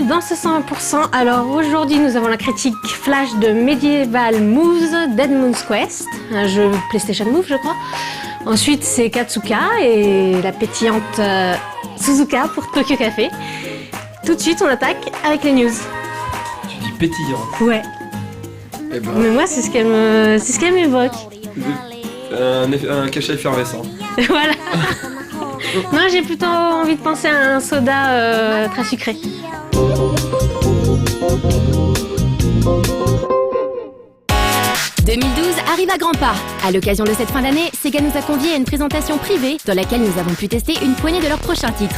dans ce 100%. Alors aujourd'hui, nous avons la critique flash de Medieval Moves Dead Moon's Quest, un jeu PlayStation Move, je crois. Ensuite, c'est Katsuka et la pétillante Suzuka pour Tokyo Café. Tout de suite, on attaque avec les news. Tu dis pétillante. Ouais. Eh ben, Mais moi, c'est ce qu'elle m'évoque. un cachet effervescent. Voilà. Moi, j'ai plutôt envie de penser à un soda très sucré. « 2012 arrive à grands pas. À l'occasion de cette fin d'année, Sega nous a conviés à une présentation privée dans laquelle nous avons pu tester une poignée de leurs prochains titres.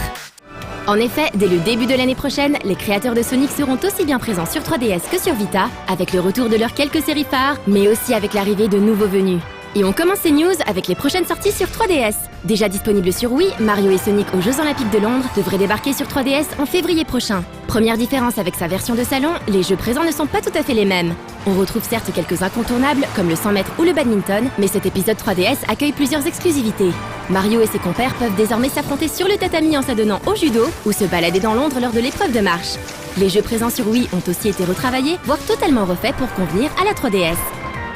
En effet, dès le début de l'année prochaine, les créateurs de Sonic seront aussi bien présents sur 3DS que sur Vita, avec le retour de leurs quelques séries phares, mais aussi avec l'arrivée de nouveaux venus. Et on commence ces news avec les prochaines sorties sur 3DS. Déjà disponible sur Wii, Mario et Sonic aux Jeux Olympiques de Londres devraient débarquer sur 3DS en février prochain. Première différence avec sa version de salon, les jeux présents ne sont pas tout à fait les mêmes. On retrouve certes quelques incontournables comme le 100 mètres ou le badminton, mais cet épisode 3DS accueille plusieurs exclusivités. Mario et ses compères peuvent désormais s'affronter sur le tatami en s'adonnant au judo ou se balader dans Londres lors de l'épreuve de marche. Les jeux présents sur Wii ont aussi été retravaillés, voire totalement refaits pour convenir à la 3DS.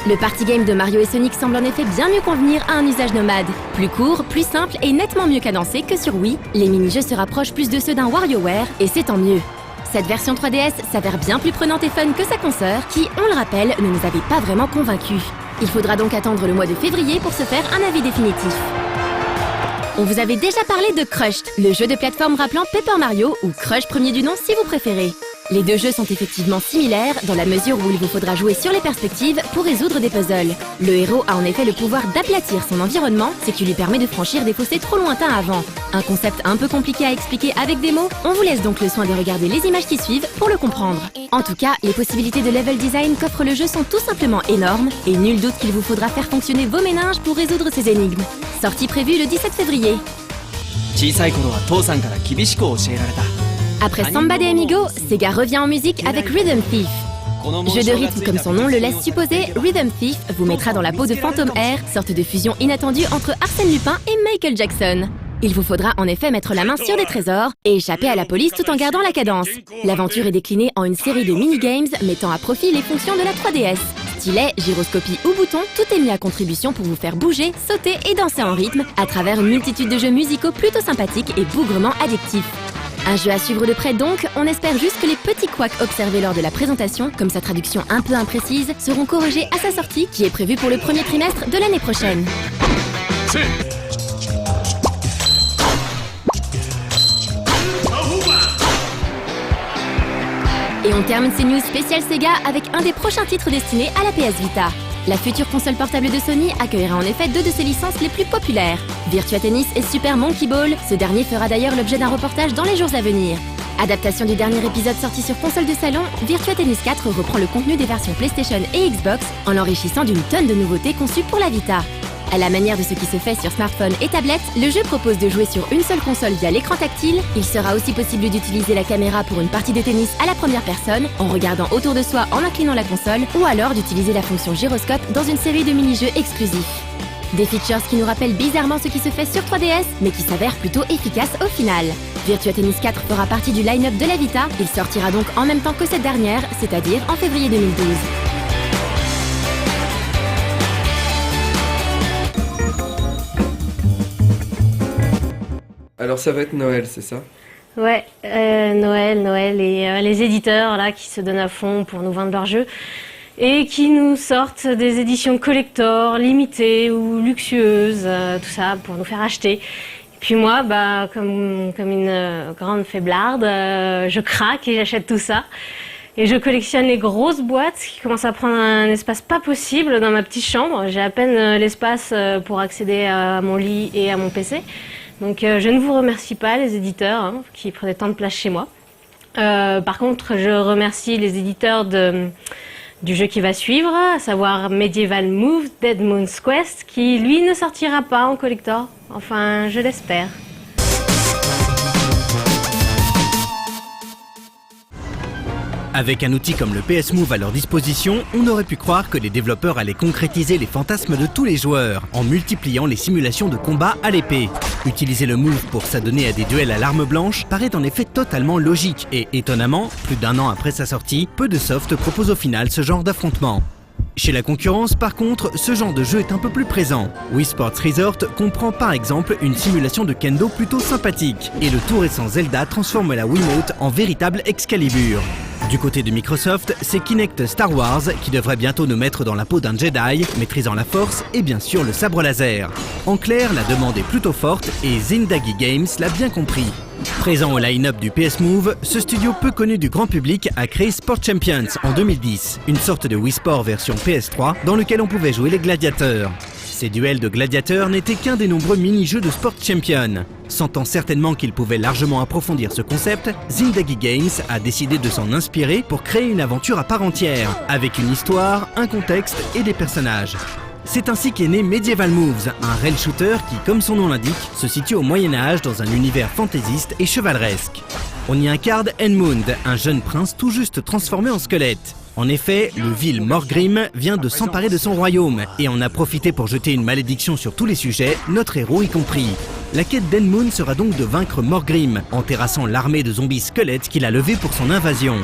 Le party game de Mario et Sonic semble en effet bien mieux convenir à un usage nomade. Plus court, plus simple et nettement mieux cadencé que sur Wii, les mini-jeux se rapprochent plus de ceux d'un WarioWare, et c'est tant mieux. Cette version 3DS s'avère bien plus prenante et fun que sa consoeur, qui, on le rappelle, ne nous avait pas vraiment convaincus. Il faudra donc attendre le mois de février pour se faire un avis définitif. On vous avait déjà parlé de Crushed, le jeu de plateforme rappelant Paper Mario, ou Crush premier du nom si vous préférez. Les deux jeux sont effectivement similaires dans la mesure où il vous faudra jouer sur les perspectives pour résoudre des puzzles. Le héros a en effet le pouvoir d'aplatir son environnement, ce qui lui permet de franchir des fossés trop lointains avant. Un concept un peu compliqué à expliquer avec des mots, on vous laisse donc le soin de regarder les images qui suivent pour le comprendre. En tout cas, les possibilités de level design qu'offre le jeu sont tout simplement énormes, et nul doute qu'il vous faudra faire fonctionner vos méninges pour résoudre ces énigmes. Sortie prévue le 17 février. Après Samba de Amigo, Sega revient en musique avec Rhythm Thief. Jeu de rythme comme son nom le laisse supposer, Rhythm Thief vous mettra dans la peau de Phantom Air, sorte de fusion inattendue entre Arsène Lupin et Michael Jackson. Il vous faudra en effet mettre la main sur des trésors et échapper à la police tout en gardant la cadence. L'aventure est déclinée en une série de mini-games mettant à profit les fonctions de la 3DS. Stylet, gyroscopie ou bouton, tout est mis à contribution pour vous faire bouger, sauter et danser en rythme à travers une multitude de jeux musicaux plutôt sympathiques et bougrement addictifs. Un jeu à suivre de près donc, on espère juste que les petits couacs observés lors de la présentation, comme sa traduction un peu imprécise, seront corrigés à sa sortie, qui est prévue pour le premier trimestre de l'année prochaine. Et on termine ces news spéciales Sega avec un des prochains titres destinés à la PS Vita. La future console portable de Sony accueillera en effet deux de ses licences les plus populaires, Virtua Tennis et Super Monkey Ball. Ce dernier fera d'ailleurs l'objet d'un reportage dans les jours à venir. Adaptation du dernier épisode sorti sur console de salon, Virtua Tennis 4 reprend le contenu des versions PlayStation et Xbox en l'enrichissant d'une tonne de nouveautés conçues pour la Vita. À la manière de ce qui se fait sur smartphone et tablette, le jeu propose de jouer sur une seule console via l'écran tactile. Il sera aussi possible d'utiliser la caméra pour une partie de tennis à la première personne, en regardant autour de soi en inclinant la console, ou alors d'utiliser la fonction gyroscope dans une série de mini-jeux exclusifs. Des features qui nous rappellent bizarrement ce qui se fait sur 3DS, mais qui s'avèrent plutôt efficaces au final. Virtua Tennis 4 fera partie du line-up de la Vita, il sortira donc en même temps que cette dernière, c'est-à-dire en février 2012. Alors ça va être Noël, c'est ça? Ouais, Noël et les éditeurs là qui se donnent à fond pour nous vendre leurs jeux et qui nous sortent des éditions collector, limitées ou luxueuses, tout ça pour nous faire acheter. Et puis moi, comme une grande faiblarde, je craque et j'achète tout ça. Et je collectionne les grosses boîtes qui commencent à prendre un espace pas possible dans ma petite chambre. J'ai à peine l'espace pour accéder à mon lit et à mon PC. Donc je ne vous remercie pas les éditeurs qui prenaient tant de place chez moi. Par contre, je remercie les éditeurs du jeu qui va suivre, à savoir Medieval Moves Dead Moon's Quest, qui lui ne sortira pas en collector. Enfin, je l'espère. Avec un outil comme le PS Move à leur disposition, on aurait pu croire que les développeurs allaient concrétiser les fantasmes de tous les joueurs, en multipliant les simulations de combat à l'épée. Utiliser le Move pour s'adonner à des duels à l'arme blanche paraît en effet totalement logique et étonnamment, plus d'1 an après sa sortie, peu de softs proposent au final ce genre d'affrontement. Chez la concurrence, par contre, ce genre de jeu est un peu plus présent. Wii Sports Resort comprend par exemple une simulation de kendo plutôt sympathique, et le tout récent Zelda transforme la Wiimote en véritable Excalibur. Du côté de Microsoft, c'est Kinect Star Wars qui devrait bientôt nous mettre dans la peau d'un Jedi, maîtrisant la force et bien sûr le sabre laser. En clair, la demande est plutôt forte et Zindagi Games l'a bien compris. Présent au line-up du PS Move, ce studio peu connu du grand public a créé Sport Champions en 2010, une sorte de Wii Sport version PS3 dans lequel on pouvait jouer les gladiateurs. Ces duels de gladiateurs n'étaient qu'un des nombreux mini-jeux de Sport Champion. Sentant certainement qu'il pouvait largement approfondir ce concept, Zindagi Games a décidé de s'en inspirer pour créer une aventure à part entière, avec une histoire, un contexte et des personnages. C'est ainsi qu'est né Medieval Moves, un rail shooter qui, comme son nom l'indique, se situe au Moyen-Âge dans un univers fantaisiste et chevaleresque. On y incarne Edmund, un jeune prince tout juste transformé en squelette. En effet, le vil Morgrim vient de s'emparer de son royaume et en a profité pour jeter une malédiction sur tous les sujets, notre héros y compris. La quête d'Edmund sera donc de vaincre Morgrim, en terrassant l'armée de zombies squelettes qu'il a levée pour son invasion.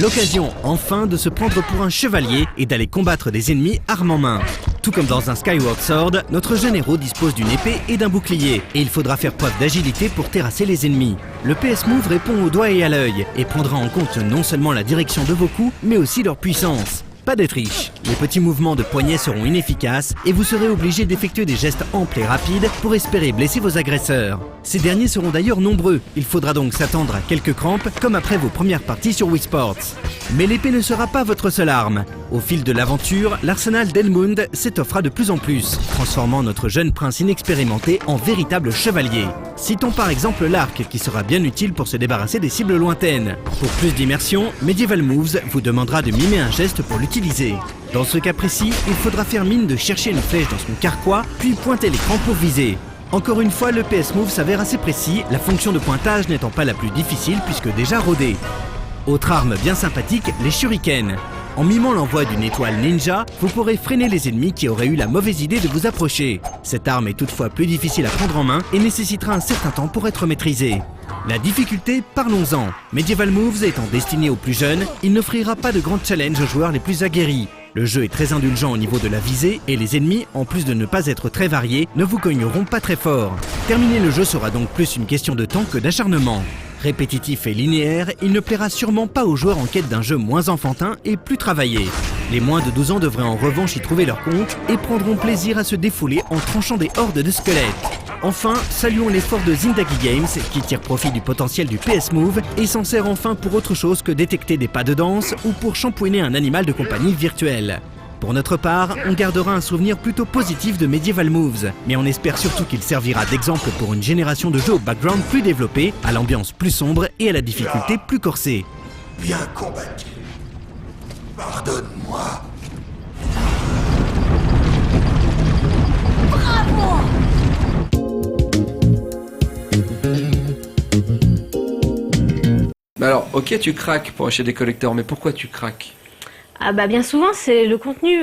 L'occasion enfin de se prendre pour un chevalier et d'aller combattre des ennemis armes en main. Tout comme dans un Skyward Sword, notre jeune héros dispose d'une épée et d'un bouclier, et il faudra faire preuve d'agilité pour terrasser les ennemis. Le PS Move répond au doigt et à l'œil, et prendra en compte non seulement la direction de vos coups, mais aussi leur puissance. Pas de triche, les petits mouvements de poignet seront inefficaces et vous serez obligé d'effectuer des gestes amples et rapides pour espérer blesser vos agresseurs. Ces derniers seront d'ailleurs nombreux, il faudra donc s'attendre à quelques crampes comme après vos premières parties sur Wii Sports. Mais l'épée ne sera pas votre seule arme. Au fil de l'aventure, l'arsenal d'Edmund s'étoffera de plus en plus, transformant notre jeune prince inexpérimenté en véritable chevalier. Citons par exemple l'arc qui sera bien utile pour se débarrasser des cibles lointaines. Pour plus d'immersion, Medieval Moves vous demandera de mimer un geste pour l'utiliser. Dans ce cas précis, il faudra faire mine de chercher une flèche dans son carquois, puis pointer l'écran pour viser. Encore une fois, le PS Move s'avère assez précis, la fonction de pointage n'étant pas la plus difficile puisque déjà rodée. Autre arme bien sympathique, les shurikens. En mimant l'envoi d'une étoile ninja, vous pourrez freiner les ennemis qui auraient eu la mauvaise idée de vous approcher. Cette arme est toutefois plus difficile à prendre en main et nécessitera un certain temps pour être maîtrisée. La difficulté, parlons-en. Medieval Moves étant destiné aux plus jeunes, il n'offrira pas de grands challenges aux joueurs les plus aguerris. Le jeu est très indulgent au niveau de la visée et les ennemis, en plus de ne pas être très variés, ne vous cogneront pas très fort. Terminer le jeu sera donc plus une question de temps que d'acharnement. Répétitif et linéaire, il ne plaira sûrement pas aux joueurs en quête d'un jeu moins enfantin et plus travaillé. Les moins de 12 ans devraient en revanche y trouver leur compte et prendront plaisir à se défouler en tranchant des hordes de squelettes. Enfin, saluons l'effort de Zindagi Games qui tire profit du potentiel du PS Move et s'en sert enfin pour autre chose que détecter des pas de danse ou pour shampouiner un animal de compagnie virtuel. Pour notre part, on gardera un souvenir plutôt positif de Medieval Moves, mais on espère surtout qu'il servira d'exemple pour une génération de jeux au background plus développé, à l'ambiance plus sombre et à la difficulté plus corsée. Bien combattu. Pardonne-moi. Mais alors, ok, tu craques pour acheter des collecteurs, mais pourquoi tu craques? Ah bah bien souvent c'est le contenu,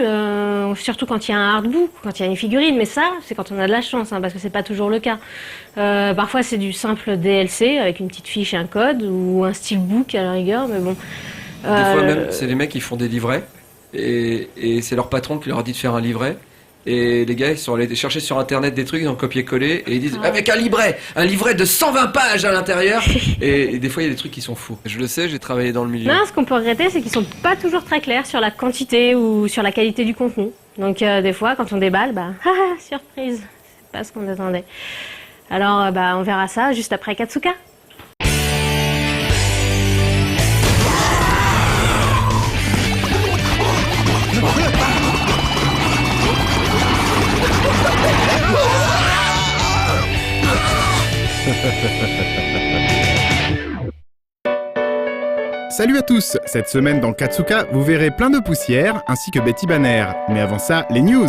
surtout quand il y a un artbook, quand il y a une figurine, mais ça c'est quand on a de la chance, parce que c'est pas toujours le cas. Parfois c'est du simple DLC avec une petite fiche et un code, ou un steelbook à la rigueur, mais bon. Des fois même, c'est les mecs qui font des livrets, et c'est leur patron qui leur a dit de faire un livret. Et les gars ils sont allés chercher sur internet des trucs, ils ont copié-collé et ils disent avec un livret de 120 pages à l'intérieur. et des fois il y a des trucs qui sont fous. Je le sais, j'ai travaillé dans le milieu. Non, ce qu'on peut regretter c'est qu'ils sont pas toujours très clairs sur la quantité ou sur la qualité du contenu. Donc des fois quand on déballe, surprise, c'est pas ce qu'on attendait. Alors on verra ça juste après Katsuka. Salut à tous! Cette semaine dans Katsuka, vous verrez plein de poussière ainsi que Betty Banner. Mais avant ça, les news!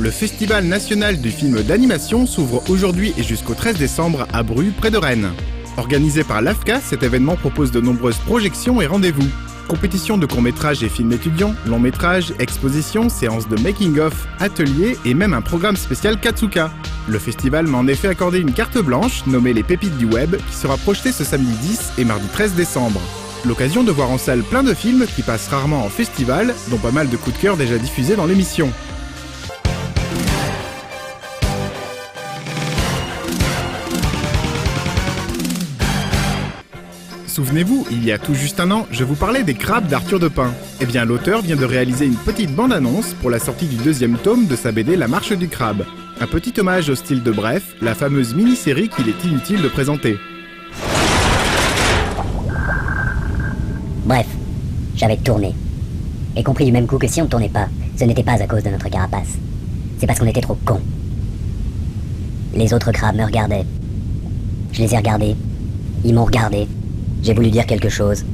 Le Festival national du film d'animation s'ouvre aujourd'hui et jusqu'au 13 décembre à Bru, près de Rennes. Organisé par l'AFCA, cet événement propose de nombreuses projections et rendez-vous. Compétitions de courts-métrages et films étudiants, longs-métrages, expositions, séances de making-of, ateliers et même un programme spécial Katsuka. Le festival m'a en effet accordé une carte blanche nommée Les Pépites du Web qui sera projetée ce samedi 10 et mardi 13 décembre. L'occasion de voir en salle plein de films qui passent rarement en festival, dont pas mal de coups de cœur déjà diffusés dans l'émission. Souvenez-vous, il y a tout juste un an, je vous parlais des crabes d'Arthur de Pin. Eh bien, l'auteur vient de réaliser une petite bande-annonce pour la sortie du 2e tome de sa BD La Marche du Crabe. Un petit hommage au style de Bref, la fameuse mini-série qu'il est inutile de présenter. Bref, j'avais tourné. Et compris du même coup que si on ne tournait pas, ce n'était pas à cause de notre carapace. C'est parce qu'on était trop cons. Les autres crabes me regardaient. Je les ai regardés. Ils m'ont regardé. J'ai voulu dire quelque chose.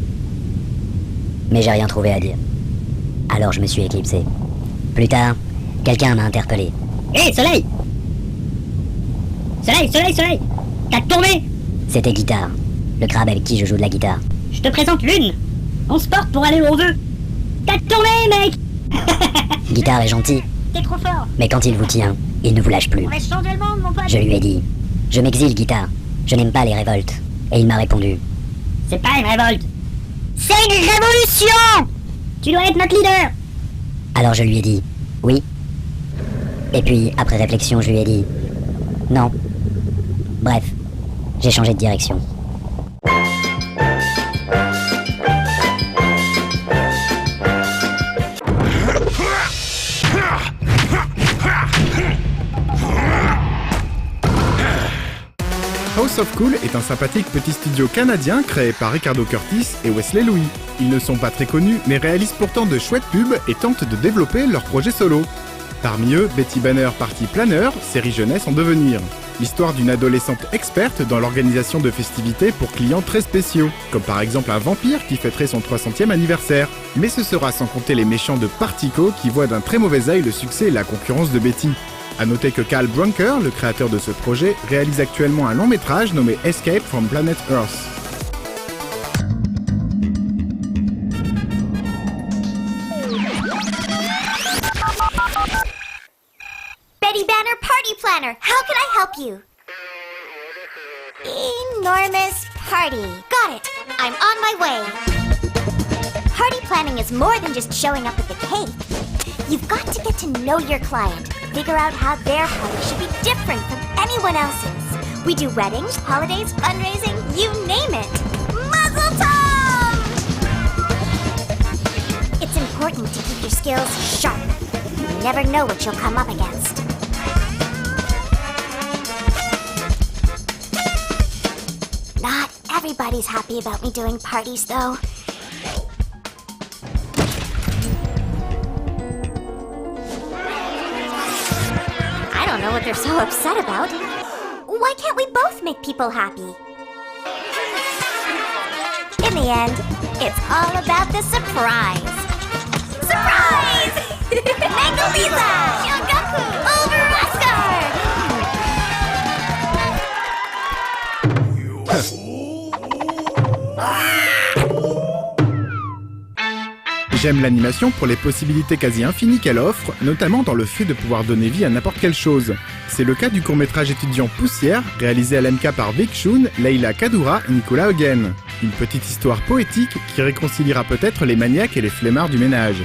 Mais j'ai rien trouvé à dire. Alors je me suis éclipsé. Plus tard, quelqu'un m'a interpellé. Hé, Soleil! Soleil! T'as tourné! C'était Guitare, le crabe avec qui je joue de la guitare. Je te présente Lune! On se porte pour aller où on veut! T'as tourné, mec! Guitare est gentil. T'es trop fort! Mais quand il vous tient, il ne vous lâche plus. On va changer le monde, mon pote! Je lui ai dit, je m'exile, Guitare. Je n'aime pas les révoltes. Et il m'a répondu, c'est pas une révolte! C'est une révolution! Tu dois être notre leader! Alors je lui ai dit, oui. Et puis, après réflexion, je lui ai dit, non. Bref, j'ai changé de direction. House of Cool est un sympathique petit studio canadien créé par Ricardo Curtis et Wesley Louis. Ils ne sont pas très connus, mais réalisent pourtant de chouettes pubs et tentent de développer leurs projets solo. Parmi eux, Betty Banner Party Planner, série jeunesse en devenir. L'histoire d'une adolescente experte dans l'organisation de festivités pour clients très spéciaux, comme par exemple un vampire qui fêterait son 300e anniversaire. Mais ce sera sans compter les méchants de Partico qui voient d'un très mauvais œil le succès et la concurrence de Betty. A noter que Carl Brunker, le créateur de ce projet, réalise actuellement un long métrage nommé Escape from Planet Earth. Betty Banner Party Planner, how can I help you? Enormous party. Got it. I'm on my way. Party planning is more than just showing up with the cake. You've got to get to know your client. Figure out how their party should be different from anyone else's. We do weddings, holidays, fundraising, you name it. Mazel tov! It's important to keep your skills sharp. You never know what you'll come up against. Not everybody's happy about me doing parties, though. I don't know what they're so upset about. Why can't we both make people happy? In the end, it's all about the surprise. Surprise! Mango Lisa! Shiogaku! Over Oscar! J'aime l'animation pour les possibilités quasi infinies qu'elle offre, notamment dans le fait de pouvoir donner vie à n'importe quelle chose. C'est le cas du court-métrage étudiant Poussière, réalisé à l'AMCA par Vic Shun, Leila Kadoura et Nicolas Huguen. Une petite histoire poétique qui réconciliera peut-être les maniaques et les flemmards du ménage.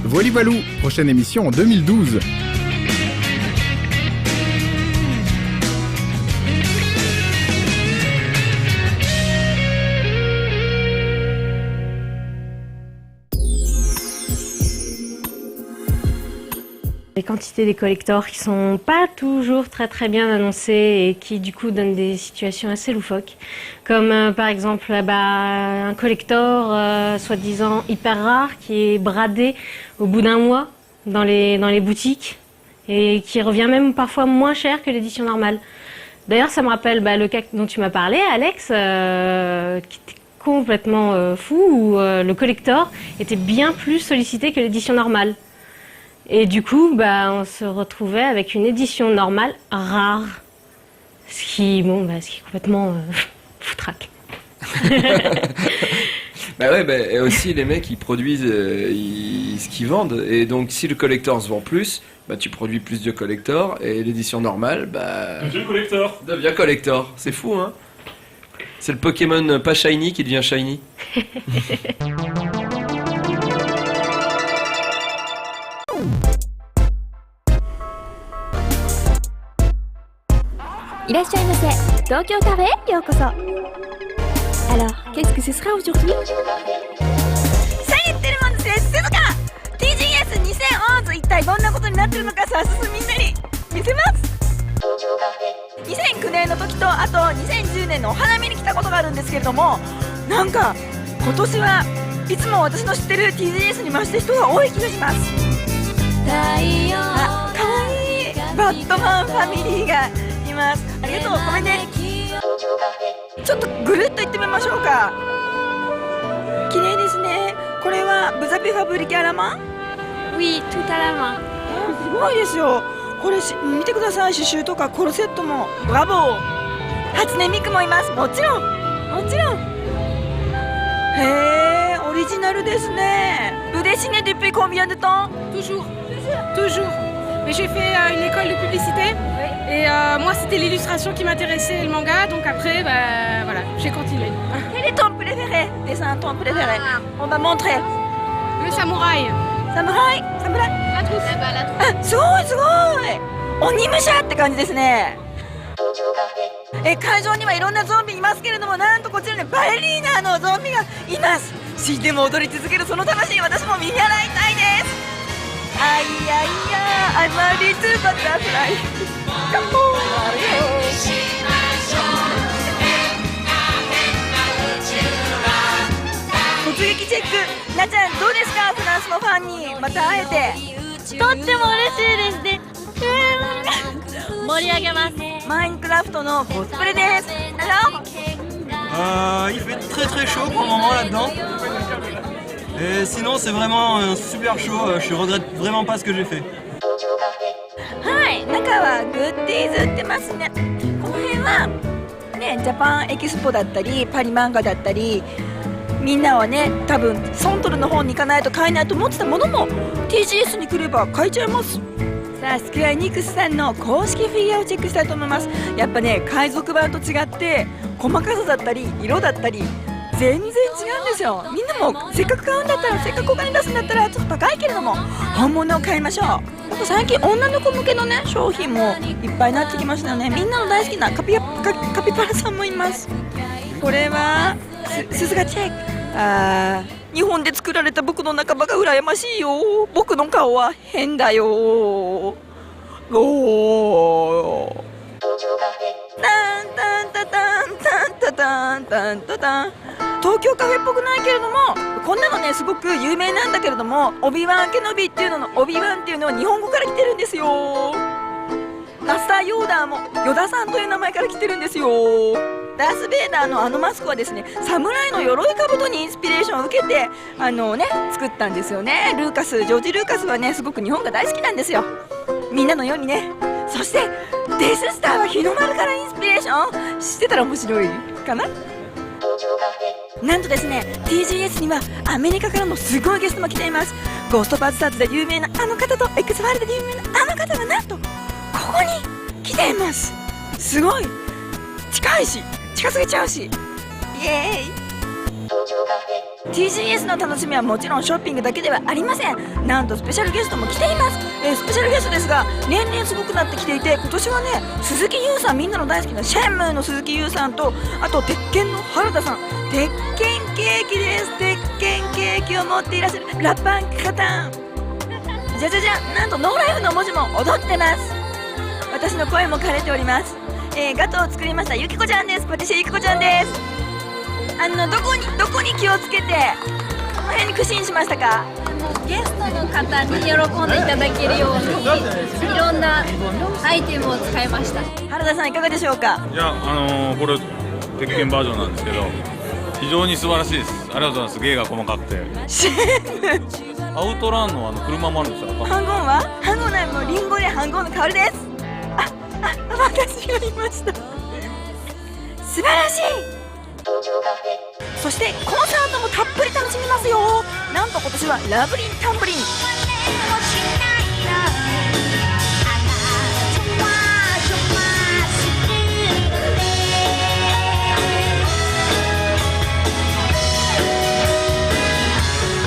Voili voilou, prochaine émission en 2012. Les quantités des collectors qui sont pas toujours très bien annoncées et qui du coup donnent des situations assez loufoques. Comme par exemple un collector soi-disant hyper rare qui est bradé au bout d'un mois dans les boutiques et qui revient même parfois moins cher que l'édition normale. D'ailleurs ça me rappelle le cas dont tu m'as parlé, Alex, qui était complètement fou, où le collector était bien plus sollicité que l'édition normale. Et du coup, on se retrouvait avec une édition normale rare. Ce qui est complètement foutraque. Et aussi les mecs ils produisent ce qu'ils vendent. Et donc si le collector se vend plus, tu produis plus de collector. Et l'édition normale, devient collector. C'est fou, hein? C'est le Pokémon pas shiny qui devient shiny. いらっしゃいませ。東京カフェへようこそ。Alors, qu'est-ce que ce sera aujourd'hui? さあ言ってるもんです。静か TGS2011 一体どんなことになってるのかさすみんなに見せます。2009年の時とあと2010年のお花見に来たことがあるんですけれども、なんか今年はいつも私の知ってる TGS に増して人が多い気がします。あ、かわいいバットマンファミリーがいます。ありがとう、ごめんね。ちょっとぐるっと行ってみましょうか。綺麗ですね。これはブザピファブリキャラマン？ Oui, tout à la main. すごいですよ。これ見てください。刺繍とかコルセットも。ブラボー。初音ミクもいます。もちろんもちろん。へー、オリジナルですね。Vous dessinez depuis combien de temps? Toujours. Mais j'ai fait une école de publicité et moi c'était l'illustration qui m'intéressait et le manga, donc après voilà, j'ai continué. Quel est ton préféré? Dessin ton préféré? On va montrer. Le samouraï. サムライ La trousse. あ、すごいすごい鬼武者って感じですね。会場にはいろんなゾンビいますけれども、なんとこちらにバレリーナのゾンビがいます。死んでも踊り続けるその魂、私も見習いたいです。あいやいや I'm a little butterfly Come on 突撃チェック。なちゃんどうですか、フランスのファンにまた会えて。とっても嬉しいですね。盛り上げます。マインクラフトのコスプレです。Il fait très très chaud pour le moment là-dedans. Et sinon c'est vraiment un super show, je regrette vraiment pas ce que j'ai fait. はい、中はグッディーズ売ってますね。この辺はね、ジャパンエキスポだったりパリ漫画だったり、みんなはね多分ソントルの方に行かないと買えないと思ってたものも TGS に来れば買えちゃいます。さあスクエアエニックスさんの公式フィギュアをチェックしたいと思います。やっぱね海賊版と違って細かさだったり色だったり全然違うんですよ。みんなもせっかく買うんだったら、せっかくお金出すんだったらちょっと高いけれども本物を買いましょう。なんか最近女の子向けのね商品もいっぱいになってきましたよね。みんなの大好きなカピバラさんもいます。これは鈴がチェック。日本で作られた僕の仲間が羨ましいよ。僕の顔は変だよ。おータンタンタタンタンタタンタンタタン。東京カフェっぽくないけれども、こんなのねすごく有名なんだけれども、オビワンケノビっていうののオビワンっていうのは日本語から来てるんですよ。マスターヨーダーもヨダさんという名前から来てるんですよ。ダース・ベイダーのあのマスクはですね、侍の鎧兜にインスピレーションを受けて作ったんですよね。ジョージ・ルーカスはねすごく日本が大好きなんですよ。みんなのようにね。そしてデススターは日の丸からインスピレーションしてたら面白いかな。なんとですね TGS にはアメリカからのすごいゲストも来ています。ゴーストバズターズで有名なあの方と X ファイルで有名なあの方がなんとここに来ています。すごい近いし近すぎちゃうし、イエーイ。 TGS の楽しみはもちろんショッピングだけではありません。なんとスペシャルゲストも来ています。スペシャルゲストですが年々すごくなってきていて、今年はね鈴木優さん、みんなの大好きなシェンムーの鈴木優さんと、あと鉄拳の原田さん。鉄拳ケーキです。鉄拳ケーキを持っていらっしゃるラパンカタン。じゃじゃじゃん、なんとノーライフの文字も踊ってます。私の声も枯れております。ガトーを作りましたゆきこちゃんです。パティシエゆきこちゃんです。どこに気をつけてこの辺に苦心しましたか？ゲストの方に喜んでいただけるようにいろんなアイテムを使いました。原田さんいかがでしょうか？いやこれ鉄拳バージョンなんですけど非常に素晴らしいです。ありがとうございます。芸が細かくてアウトランの車もあるんですよ。ハンゴンはもうリンゴでハンゴンの香りです。私がいました。素晴らしい。そしてコンサートもたっぷり楽しみますよ。なんと今年はラブリンタンブリン。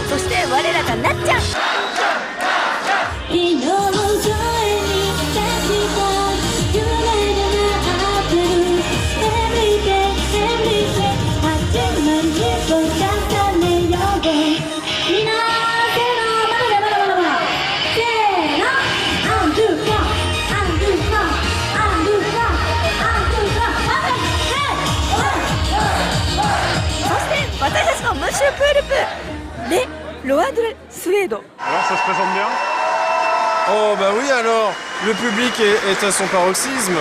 そして我らがなっちゃん。私たちのムッシュプールプレロアドレスウェード。Alors ça se présente bien? Oh bah oui alors, le public est à son paroxysme.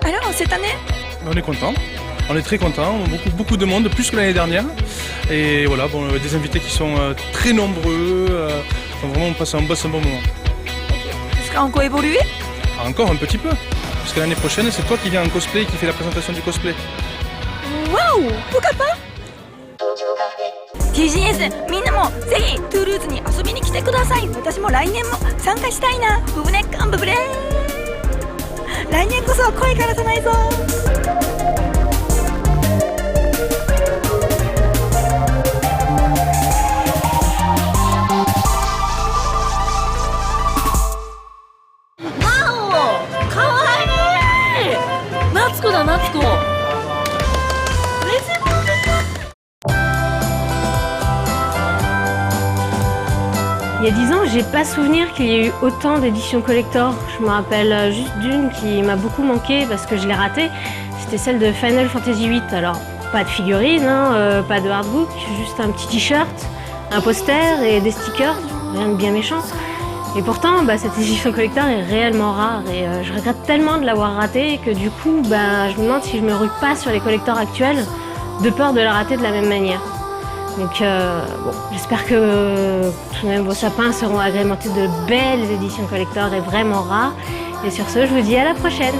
Alors cette année On est content. On est très content, beaucoup de monde, plus que l'année dernière. Et voilà, bon, des invités qui sont très nombreux. Vraiment, on passe un bon moment. Est-ce qu'on a encore évolué? Encore un petit peu. Parce que l'année prochaine, c'est toi qui viens en cosplay et qui fait la présentation du cosplay. Waouh! Pourquoi pas? TGS みんなもぜひトゥールーズに遊びに来てください。私も来年も参加したいな。ブブネッカンブブレー。来年こそ声からさないぞ。Il y a 10 ans, j'ai pas souvenir qu'il y ait eu autant d'éditions collector. Je me rappelle juste d'une qui m'a beaucoup manqué parce que je l'ai ratée. C'était celle de Final Fantasy VIII. Alors, pas de figurines, pas de hardbook, juste un petit t-shirt, un poster et des stickers, rien de bien méchant. Et pourtant, cette édition collector est réellement rare et je regrette tellement de l'avoir ratée que du coup, je me demande si je me rue pas sur les collectors actuels de peur de la rater de la même manière. Donc j'espère que tout de même vos sapins seront agrémentés de belles éditions collector et vraiment rares. Et sur ce, je vous dis à la prochaine.